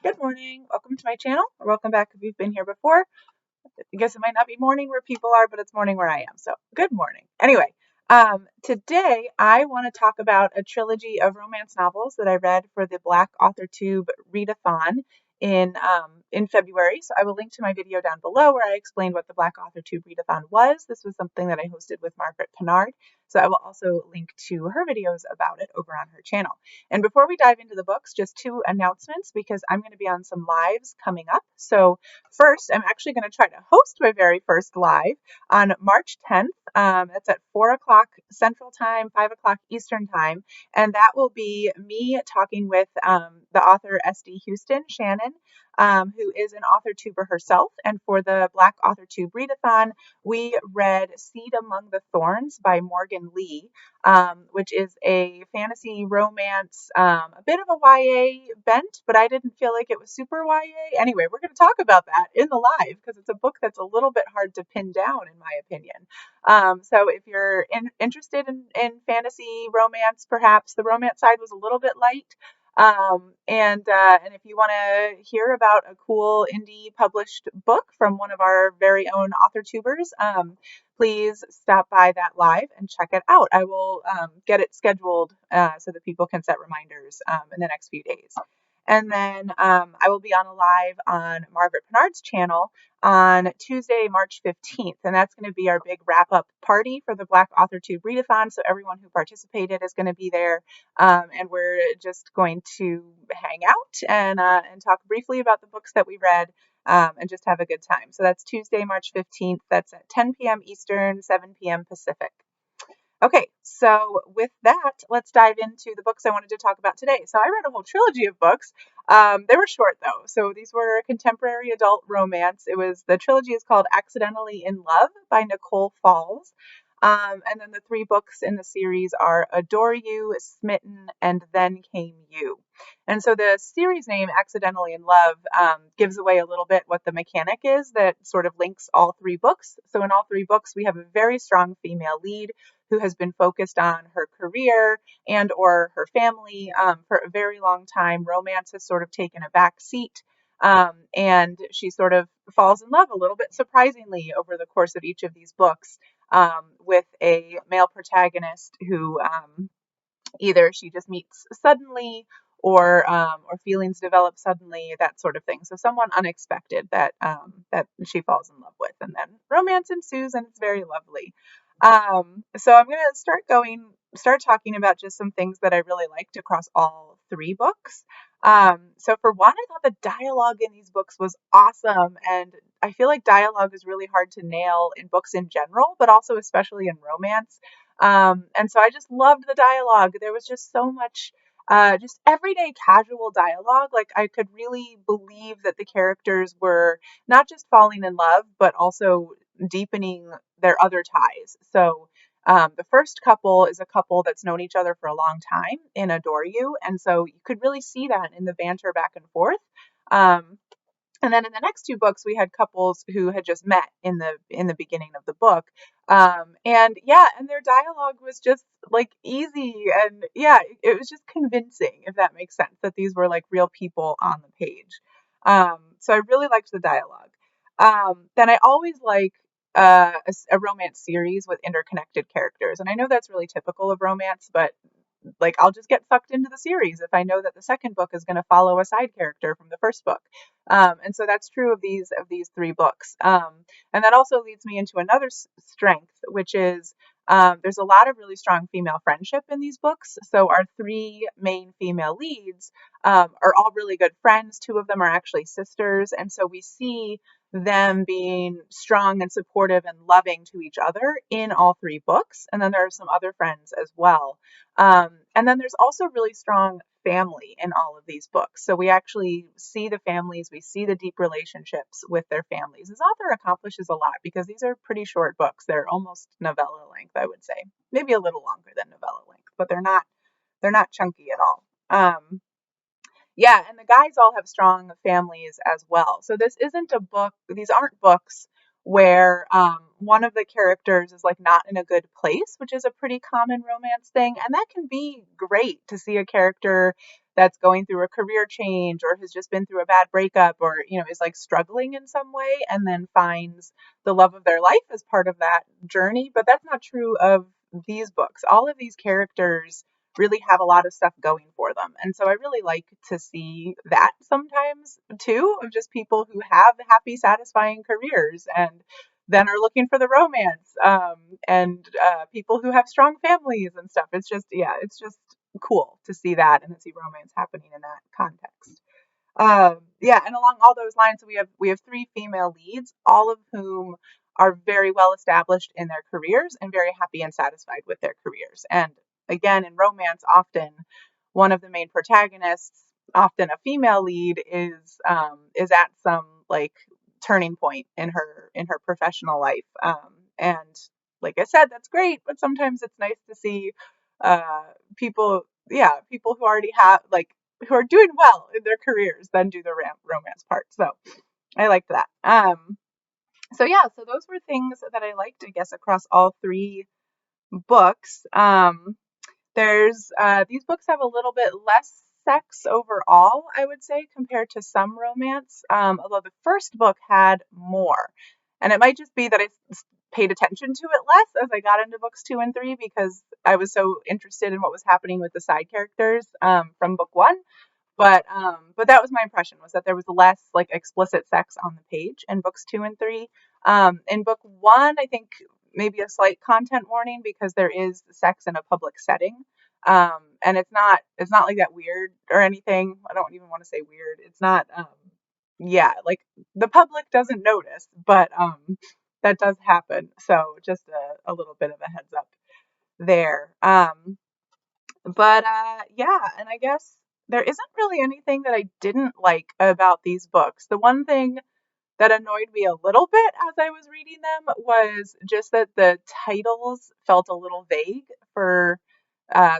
Good morning. Welcome to my channel, or welcome back if you've been here before. I guess it might not be morning where people are, but it's morning where I am. So good morning. Anyway, today I want to talk about a trilogy of romance novels that I read for the Black Author Tube Readathon in February. So I will link to my video down below where I explained what the Black Author Tube Readathon was. This was something that I hosted with Margaret Pinard. So I will also link to her videos about it over on her channel. And before we dive into the books, just two announcements because I'm going to be on some lives coming up. So first, I'm actually going to try to host my very first live on March 10th. It's at 4 o'clock Central Time, 5 o'clock Eastern Time. And that will be me talking with the author S.D. Houston, Shannon, who is an author tuber herself. And for the Black Author Tube Readathon, we read Seed Among the Thorns by Morgan Lee, which is a fantasy romance, a bit of a YA bent, but I didn't feel like it was super YA. Anyway, we're going to talk about that in the live because it's a book that's a little bit hard to pin down, in my opinion. So if you're interested in fantasy romance, perhaps the romance side was a little bit light. And if you want to hear about a cool indie published book from one of our very own author tubers, please stop by that live and check it out. I will get it scheduled so that people can set reminders in the next few days. And then I will be on a live on Margaret Pinard's channel on Tuesday, March 15th. And that's going to be our big wrap up party for the Black Author Tube Readathon. So everyone who participated is going to be there. And we're just going to hang out and talk briefly about the books that we read and just have a good time. So that's Tuesday, March 15th. That's at 10 p.m. Eastern, 7 p.m. Pacific. Okay, so with that, let's dive into the books I wanted to talk about today. So I read a whole trilogy of books. They were short though. So these were contemporary adult romance. The trilogy is called Accidentally in Love by Nicole Falls. And then the three books in the series are Adore You, Smitten, and Then Came You. And so the series name, Accidentally in Love, gives away a little bit what the mechanic is that sort of links all three books. So in all three books, we have a very strong female lead who has been focused on her career and or her family for a very long time. Romance has sort of taken a back seat. And she sort of falls in love a little bit surprisingly over the course of each of these books with a male protagonist who either she just meets suddenly or feelings develop suddenly, that sort of thing. So someone unexpected that she falls in love with, and then romance ensues, and it's very lovely. So I'm going to start talking about just some things that I really liked across all three books. So for one, I thought the dialogue in these books was awesome, and I feel like dialogue is really hard to nail in books in general, but also especially in romance. And so I just loved the dialogue. There was just so much, just everyday casual dialogue. Like I could really believe that the characters were not just falling in love, but also deepening their other ties. So the first couple is a couple that's known each other for a long time in Adore You. And so you could really see that in the banter back and forth. Um, and then in the next two books, we had couples who had just met in the beginning of the book, and their dialogue was just like easy, and yeah, it was just convincing, if that makes sense, that these were like real people on the page. So I really liked the dialogue. Then I always like a romance series with interconnected characters, and I know that's really typical of romance, but like I'll just get sucked into the series if I know that the second book is going to follow a side character from the first book. And so that's true of these three books. And that also leads me into another strength, which is there's a lot of really strong female friendship in these books. So our three main female leads are all really good friends. Two of them are actually sisters, and so we see them being strong and supportive and loving to each other in all three books. And then there are some other friends as well. And then there's also really strong family in all of these books. So we actually see the families, we see the deep relationships with their families. This author accomplishes a lot because these are pretty short books. They're almost novella length, I would say. Maybe a little longer than novella length, but they're not chunky at all. Yeah, and the guys all have strong families as well. So this isn't a book, these aren't books where one of the characters is like not in a good place, which is a pretty common romance thing. And that can be great to see a character that's going through a career change or has just been through a bad breakup or, is like struggling in some way and then finds the love of their life as part of that journey. But that's not true of these books. All of these characters really have a lot of stuff going for them. And so I really like to see that sometimes too, of just people who have happy, satisfying careers and then are looking for the romance, and people who have strong families and stuff. It's just, yeah, it's just cool to see that and to see romance happening in that context. Yeah, and along all those lines, we have three female leads, all of whom are very well established in their careers and very happy and satisfied with their careers. And again, in romance, often one of the main protagonists, often a female lead, is at some like turning point in her professional life. And like I said, that's great, but sometimes it's nice to see uh, people, yeah, people who already have like who are doing well in their careers then do the romance part. So I liked that. So yeah, so those were things that I liked, I guess, across all three books. There's these books have a little bit less sex overall, I would say, compared to some romance. Although the first book had more, and it might just be that I paid attention to it less as I got into books 2 and 3 because I was so interested in what was happening with the side characters from book 1. But that was my impression, was that there was less like explicit sex on the page in books 2 and 3. In book 1, I think maybe a slight content warning because there is sex in a public setting. And it's not like that weird or anything. I don't even want to say weird. It's not yeah, like the public doesn't notice, but that does happen. So just a little bit of a heads up there. But yeah, and I guess there isn't really anything that I didn't like about these books. The one thing that annoyed me a little bit as I was reading them was just that the titles felt a little vague for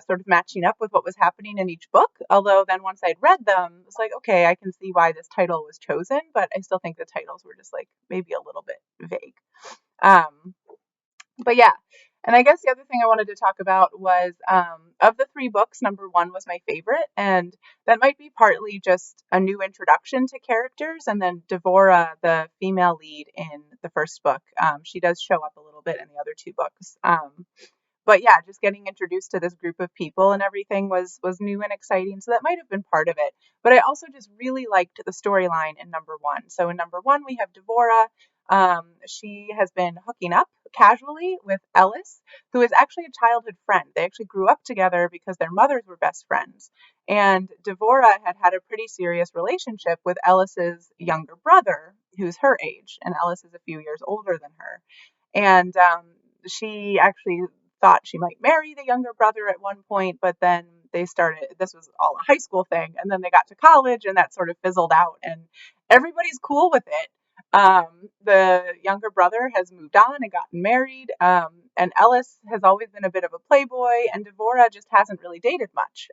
sort of matching up with what was happening in each book. Although then once I'd read them, it's like, okay, I can see why this title was chosen, but I still think the titles were just like maybe a little bit vague. But yeah, and I guess the other thing I wanted to talk about was of the three books, number 1 was my favorite, and that might be partly just a new introduction to characters, and then Devora, the female lead in the first book, she does show up a little bit in the other 2 books. But yeah, just getting introduced to this group of people and everything was new and exciting. So that might have been part of it. But I also just really liked the storyline in number 1. So in number 1, we have Devora. She has been hooking up casually with Ellis, who is actually a childhood friend. They actually grew up together because their mothers were best friends. And Devora had a pretty serious relationship with Ellis's younger brother, who's her age, and Ellis is a few years older than her. And she actually thought she might marry the younger brother at one point, but then this was all a high school thing, and then they got to college and that sort of fizzled out and everybody's cool with it. The younger brother has moved on and gotten married, and Ellis has always been a bit of a playboy, and Devora just hasn't really dated much,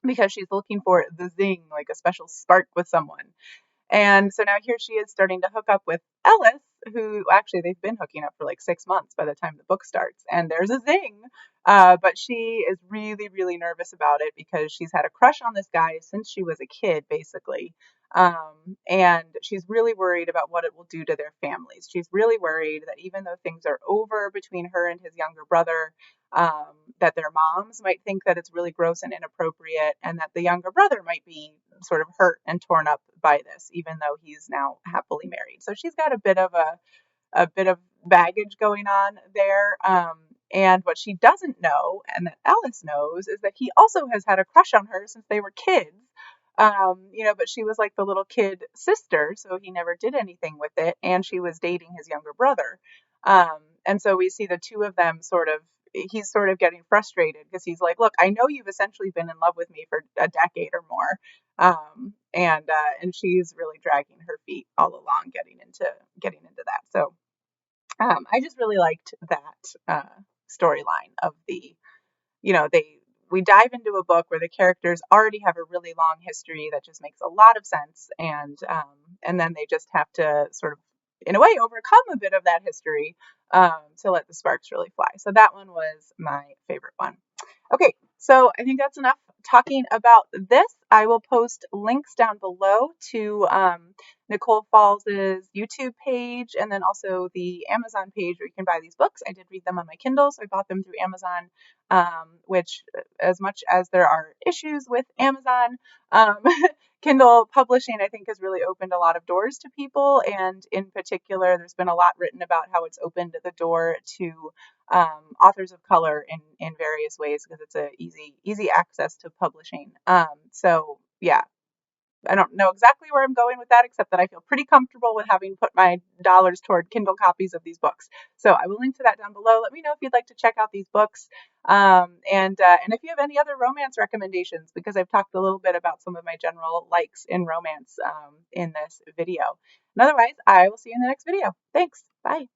because she's looking for the zing, like a special spark with someone. And so now here she is starting to hook up with Ellis, who actually they've been hooking up for like 6 months by the time the book starts. And there's a zing. But she is really, really nervous about it because she's had a crush on this guy since she was a kid, basically. And she's really worried about what it will do to their families. She's really worried that even though things are over between her and his younger brother, that their moms might think that it's really gross and inappropriate, and that the younger brother might be sort of hurt and torn up by this, even though he's now happily married. So she's got a bit of baggage going on there. And what she doesn't know, and that Alice knows, is that he also has had a crush on her since they were kids. But she was like the little kid sister, so he never did anything with it, and she was dating his younger brother. And so we see the two of them he's sort of getting frustrated because he's like, look, I know you've essentially been in love with me for a decade or more. And she's really dragging her feet all along getting into that. So I just really liked that storyline of we dive into a book where the characters already have a really long history that just makes a lot of sense, and then they just have to sort of, in a way, overcome a bit of that history to let the sparks really fly. So that one was my favorite one. Okay, so I think that's enough talking about this, I will post links down below to Nicole Falls' YouTube page and then also the Amazon page where you can buy these books. I did read them on my Kindle, so I bought them through Amazon, which, as much as there are issues with Amazon, Kindle publishing, I think, has really opened a lot of doors to people. And in particular, there's been a lot written about how it's opened the door to authors of color in various ways because it's a easy access to publishing. So yeah, I don't know exactly where I'm going with that, except that I feel pretty comfortable with having put my dollars toward Kindle copies of these books. So I will link to that down below. Let me know if you'd like to check out these books, and if you have any other romance recommendations, because I've talked a little bit about some of my general likes in romance in this video. And otherwise, I will see you in the next video. Thanks. Bye.